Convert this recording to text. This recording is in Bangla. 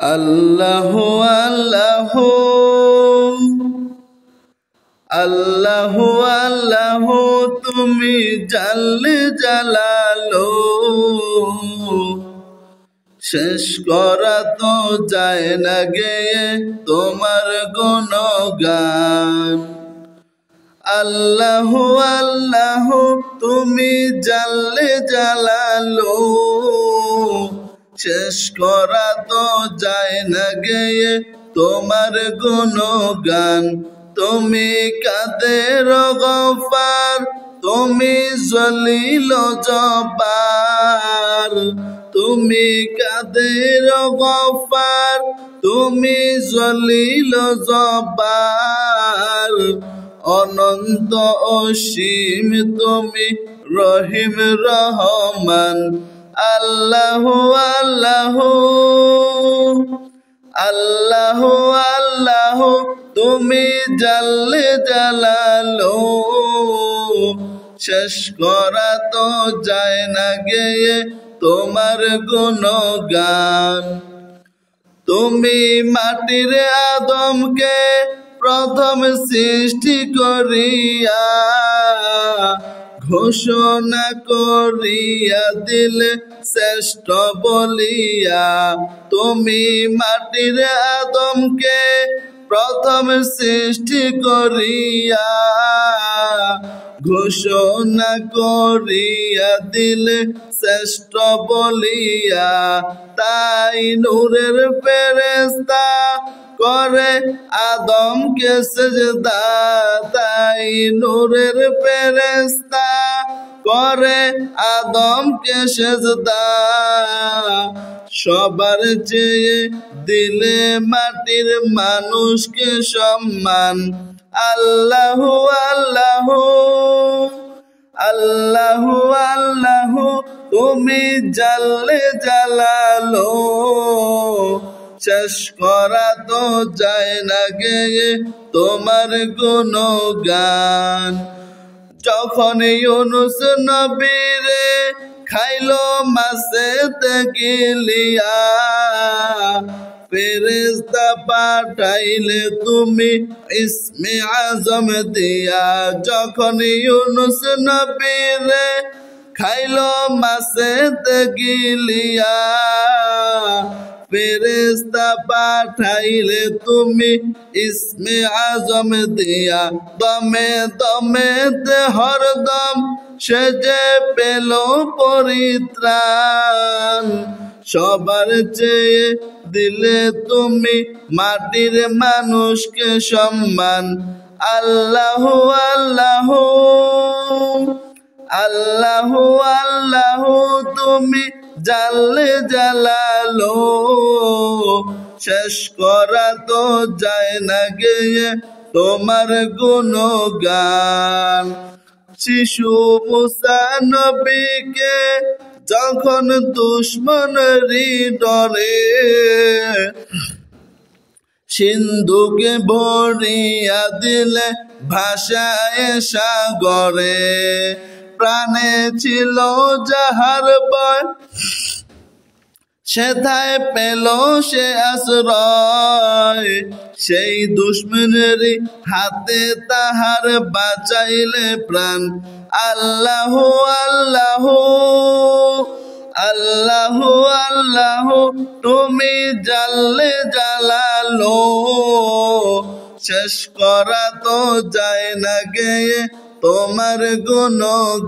আল্লাহু আল্লাহু আল্লাহু আল্লাহু তুমি জাল্লে জালালো, শেষ করা তো যায় না গেয়ে তোমার গুণগান। আল্লাহু আল্লাহু তুমি জাল্লে জালালো, শেষ করা তো যায় না গেয়ে তোমার গুণগান। তুমি কাদের গফার, তুমি জলিল জব্বার, তুমি কাদের গফার, তুমি জলিল জব্বার। অনন্ত অসীম তুমি রহিম রহমান। আল্লাহু আল্লাহু আল্লাহু আল্লাহু তুমি জাল্লে জালালো, শেষ করা তো যায় না গেয়ে তোমার গুণগান। তুমি মাটির আদমকে প্রথম সৃষ্টি করিয়া ঘোষণা করিয়া দিলে শ্রেষ্ঠ বলিয়া। তুমি মাটির আদমকে প্রথম সৃষ্টি করিয়া ঘোষণা করিয়া দিলে শ্রেষ্ঠ বলিয়া। তাই নূরের ফেরেশতা করে আদমকে সেজদা, তাই নূরের ফেরেশতা করে আদমকে সেজদা। সবার চেয়ে দিলে মাটির মানুষকে সম্মান। আল্লাহু আল্লাহু আল্লাহু আল্লাহু তুমি জাল্লে জালালো, শেষ করা তো যায় না গেয়ে তোমার গুণগান। যখন ইউনুস নবীরে খাইলো মাছেতে গিলিয়া, ফেরেশতা পাঠাইলে তুমি ইসমে আজম দিয়া। যখন ইউনুস নবীরে খাইলো মাছেতে গিলিয়া, ফেরেশতা পাঠাইলে তুমি ইসমে আজম দিয়া। দমে দমেতে হরদম সে যে পেল পরিত্রাণ। সবার চেয়ে দিলে তুমি মাটির মানুষকে সম্মান। আল্লাহু আল্লাহু আল্লাহু আল্লাহু তুমি জাল্লে জালালো, শেষ করা তো যায় না গেয়ে তোমার গুণগান। শিশু মুসা নবীকে যখন দুশ্মনেরই ডরে সিন্ধুকে ভরিয়া দিলে ভাষায় সাগরে। প্রাণে ছিল যাহার ভয়, সেথায় পেল সে আশ্রয়। সেই দুশ্মনেরই হাতে তাহার বাঁচাইলে প্রাণ। আল্লাহু আল্লাহু আল্লাহু আল্লাহু তুমি জাল্লে জালালো, শেষ করা তো যায় না গেয়ে তোমার গুণগান।